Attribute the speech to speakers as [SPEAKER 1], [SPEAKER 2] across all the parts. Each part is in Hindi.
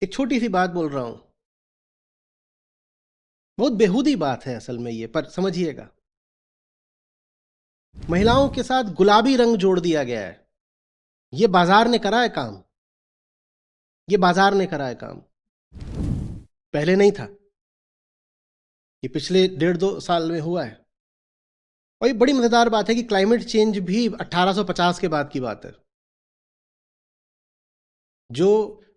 [SPEAKER 1] एक छोटी सी बात बोल रहा हूं, बहुत बेहूदी बात है असल में ये, पर समझिएगा। महिलाओं के साथ गुलाबी रंग जोड़ दिया गया है। ये बाजार ने करा है काम। ये बाजार ने करा है काम, पहले नहीं था। ये पिछले 1.5-2 साल में हुआ है। और ये बड़ी मजेदार बात है कि क्लाइमेट चेंज भी 1850 के बाद की बात है। जो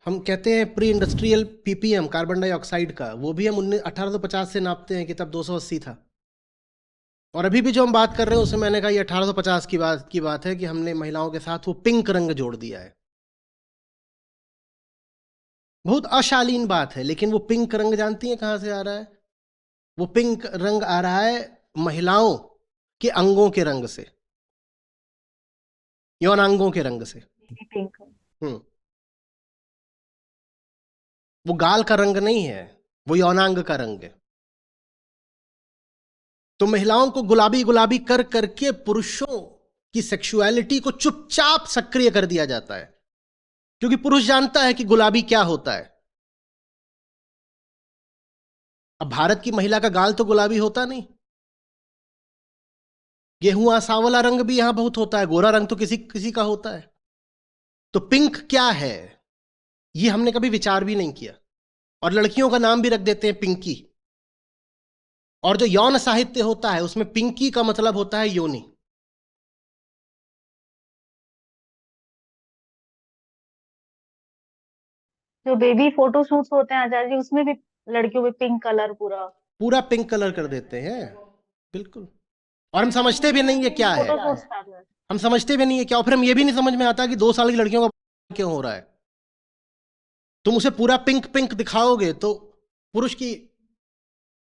[SPEAKER 1] हम कहते हैं pre industrial ppm carbon dioxide का, वो भी हम 1850 से नापते हैं कि तब 280 था। और अभी भी जो हम बात कर रहे हैं उसमें मैंने कहा ये 1850 की बात है कि हमने महिलाओं के साथ वो पिंक रंग जोड़ दिया है। बहुत अशालीन बात है, लेकिन वो पिंक रंग जानती हैं कहां से आ रहा है? वो पिंक रंग आ रहा है महिलाओं के अंगों के रंग से, यौनांगों के रंग से।
[SPEAKER 2] पिंक।
[SPEAKER 1] हम्म। वो गाल का रंग नहीं है, वो यौनांग का रंग है। तो महिलाओं को गुलाबी गुलाबी कर करके पुरुषों की सेक्सुअलिटी को चुपचाप सक्रिय कर दिया जाता है, क्योंकि पुरुष जानता है कि गुलाबी क्या होता है। अब भारत की महिला का गाल तो गुलाबी होता नहीं। गेहुआ सांवला रंग भी यहां बहुत होता है, गोरा रंग तो किसी किसी का होता है। तो पिंक क्या है, ये हमने कभी विचार भी नहीं किया। और लड़कियों का नाम भी रख देते हैं पिंकी। और जो यौन साहित्य होता है उसमें पिंकी का मतलब होता है योनि।
[SPEAKER 2] जो बेबी फोटो शूट्स होते हैं आचार्य जी, उसमें भी लड़कियों पे पिंक कलर पूरा।
[SPEAKER 1] पूरा पिंक कलर कर देते हैं, बिल्कुल। और हम समझते भी नहीं है क्या है।
[SPEAKER 2] फोटो शूट्स कर रहे हैं।
[SPEAKER 1] हम समझते भी नहीं है क्या, और फिर हम ये भी नहीं समझ में आता कि 2 साल की लड़कियों का क्यों हो रहा है। तुम उसे पूरा पिंक पिंक दिखाओगे तो पुरुष की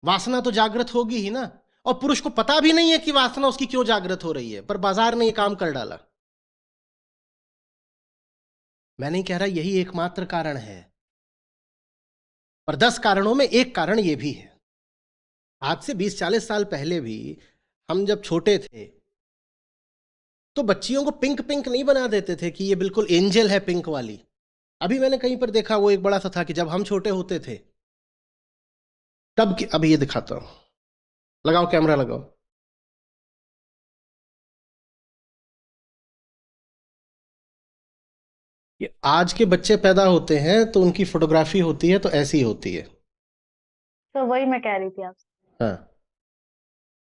[SPEAKER 1] वासना तो जागृत होगी ही ना। और पुरुष को पता भी नहीं है कि वासना उसकी क्यों जागृत हो रही है, पर बाजार ने ये काम कर डाला। मैं नहीं कह रहा यही एकमात्र कारण है, पर 10 कारणों में एक कारण ये भी है। आज से 20-40 साल पहले भी हम जब छोटे थे तो बच्चियों को पिंक पिंक नहीं बना देते थे कि ये बिल्कुल एंजल है पिंक वाली। अभी मैंने कहीं पर देखा, वो एक बड़ा सा था कि जब हम छोटे होते थे तब की, अभी ये दिखाता हूं, लगाओ कैमरा लगाओ। ये आज के बच्चे पैदा होते हैं तो उनकी फोटोग्राफी होती है तो ऐसी होती है।
[SPEAKER 2] तो वही मैं कह रही थी आपसे।
[SPEAKER 1] हाँ।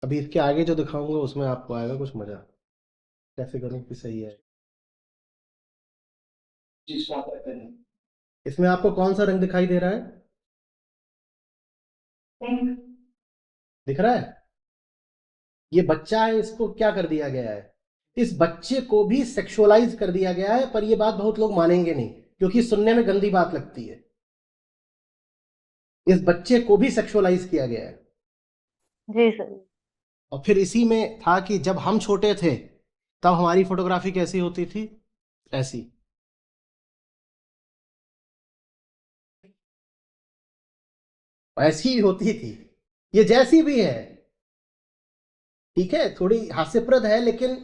[SPEAKER 1] अभी इसके आगे जो दिखाऊंगा उसमें आपको आएगा कुछ मजा, कैसे करूं कि सही है। इसमें आपको कौन सा रंग दिखाई दे रहा है? पिंक। दिख रहा है? ये बच्चा है, इसको क्या कर दिया गया है? इस बच्चे को भी सेक्सुअलाइज कर दिया गया है, पर ये बात बहुत लोग मानेंगे नहीं क्योंकि सुनने में गंदी बात लगती है। इस बच्चे को भी सेक्सुअलाइज किया गया है।
[SPEAKER 2] जी सर।
[SPEAKER 1] और फिर इसी में था कि जब हम छोटे थे तब हमारी फोटोग्राफी कैसी होती थी? ऐसी। ऐसी ही होती थी। ये जैसी भी है, ठीक है, थोड़ी हास्यप्रद है, लेकिन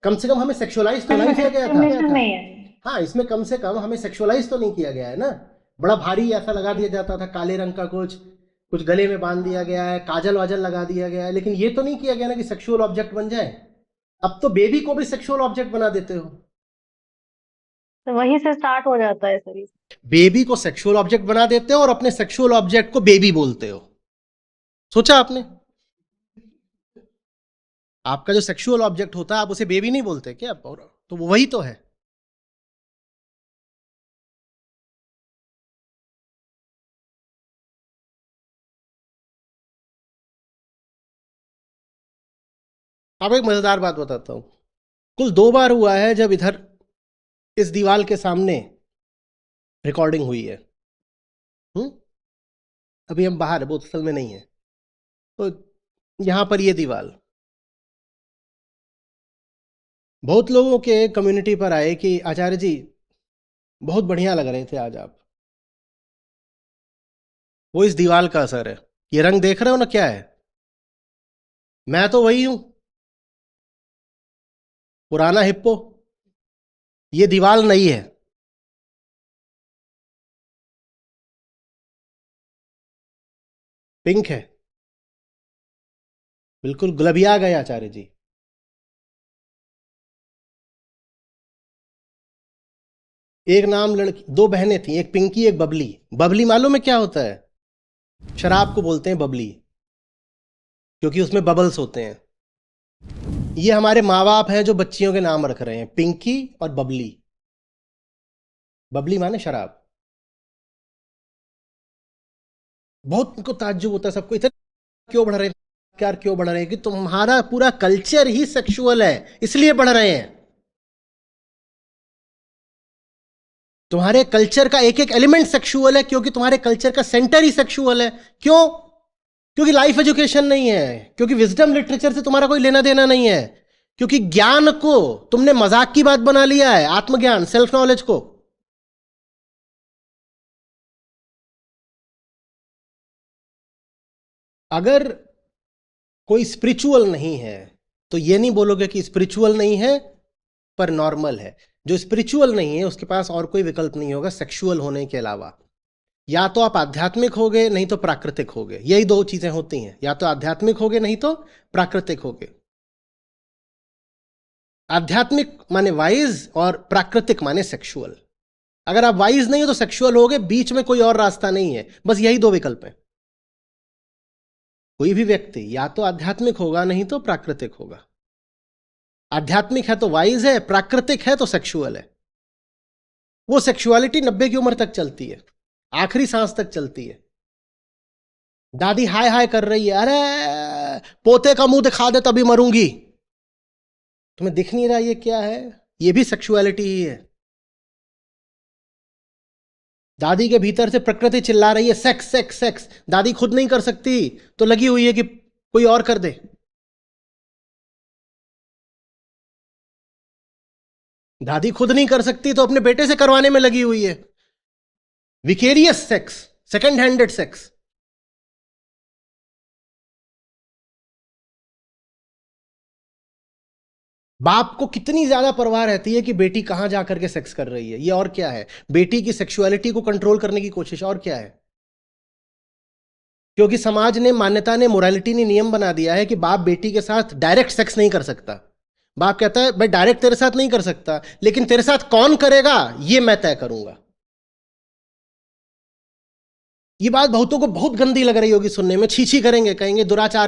[SPEAKER 1] कम से कम हमें सेक्सुअलाइज तो नहीं किया गया था।
[SPEAKER 2] डिस्क्रिमिनेशन नहीं है।
[SPEAKER 1] हाँ, इसमें कम से कम हमें सेक्सुअलाइज तो नहीं किया गया है ना। बड़ा भारी ऐसा लगा दिया जाता था, काले रंग का कुछ कुछ गले में बांध दिया गया है, काजल वाजल लगा दिया गया है, लेकिन ये तो नहीं किया गया ना कि सेक्सुअल ऑब्जेक्ट बन जाए। अब तो बेबी को भी सेक्सुअल ऑब्जेक्ट बना देते हो।
[SPEAKER 2] तो वहीं से स्टार्ट हो जाता है सर ये।
[SPEAKER 1] बेबी को सेक्सुअल ऑब्जेक्ट बना देते हो और अपने सेक्सुअल ऑब्जेक्ट को बेबी बोलते हो। सोचा आपने? आपका जो सेक्सुअल ऑब्जेक्ट होता है आप उसे बेबी नहीं बोलते क्या? और तो वो वही तो है। अब एक मजेदार बात बताता हूं। कुल 2 बार हुआ है जब इधर इस दीवार के सामने रिकॉर्डिंग हुई है। हम्म। अभी हम बाहर है, बोतल में नहीं है। तो यहां पर ये दीवार, बहुत लोगों के कम्युनिटी पर आए कि आचार्य जी बहुत बढ़िया लग रहे थे आज आप। वो इस दीवार का असर है। ये रंग देख रहे हो ना क्या है? मैं तो वही हूं, पुराना हिप्पो। ये दीवार नहीं है। पिंक है, बिल्कुल गुलबिया गए आचार्य जी। एक नाम लड़की, दो बहनें थी, एक पिंकी एक बबली। बबली मालूम है क्या होता है? शराब को बोलते हैं बबली, क्योंकि उसमें बबल्स होते हैं। ये हमारे माँ बाप हैं जो बच्चियों के नाम रख रहे हैं, पिंकी और बबली। बबली माने शराब। बहुत उनको ताज्जुब होता है सबको, इतना क्यों बढ़ रहे हैं, क्या क्यों बढ़ रहे हैं, कि तुम्हारा पूरा कल्चर ही सेक्सुअल है, इसलिए बढ़ रहे हैं। तुम्हारे कल्चर का एक एक एलिमेंट सेक्सुअल है, क्योंकि तुम्हारे कल्चर का सेंटर ही सेक्सुअल है। क्यों? क्योंकि लाइफ एजुकेशन नहीं है, क्योंकि विजडम लिटरेचर से तुम्हारा कोई लेना देना नहीं है, क्योंकि ज्ञान को तुमने मजाक की बात बना लिया है, आत्मज्ञान, सेल्फ नॉलेज को। अगर कोई स्पिरिचुअल नहीं है तो ये नहीं बोलोगे कि स्पिरिचुअल नहीं है पर नॉर्मल है। जो स्पिरिचुअल नहीं है उसके पास और कोई विकल्प नहीं होगा सेक्सुअल होने के अलावा। या तो आप आध्यात्मिक होगे, नहीं तो प्राकृतिक होगे। यही दो चीजें होती हैं, या तो आध्यात्मिक होगे नहीं तो प्राकृतिक होगे। आध्यात्मिक माने वाइज और प्राकृतिक माने सेक्सुअल। अगर आप वाइज नहीं हो तो सेक्सुअल होगे, बीच में कोई और रास्ता नहीं है, बस यही दो विकल्प हैं। कोई भी व्यक्ति या तो आध्यात्मिक होगा नहीं तो प्राकृतिक होगा। आध्यात्मिक है तो वाइज है, प्राकृतिक है तो सेक्सुअल है। वो सेक्सुअलिटी 90 की उम्र तक चलती है, आखिरी सांस तक चलती है। दादी हाय हाय कर रही है, अरे पोते का मुंह दिखा दे तभी मरूंगी। तुम्हें दिख नहीं रहा ये क्या है? ये भी सेक्सुअलिटी ही है। दादी के भीतर से प्रकृति चिल्ला रही है सेक्स सेक्स सेक्स। दादी खुद नहीं कर सकती तो लगी हुई है कि कोई और कर दे। दादी खुद नहीं कर सकती तो अपने बेटे से करवाने में लगी हुई है। Vicarious sex, second handed sex. बाप को कितनी ज्यादा परवाह रहती है कि बेटी कहां जाकर के सेक्स कर रही है, ये और क्या है? बेटी की सेक्सुअलिटी को कंट्रोल करने की कोशिश, और क्या है? क्योंकि समाज ने, मान्यता ने, मोरालिटी ने नियम बना दिया है कि बाप बेटी के साथ डायरेक्ट सेक्स नहीं कर सकता। बाप कहता है मैं डायरेक्ट तेरे साथ नहीं कर सकता, लेकिन तेरे साथ कौन करेगा ये मैं तय करूंगा। ये बात बहुतों को बहुत गंदी लग रही होगी सुनने में, छी छी करेंगे, कहेंगे दुराचार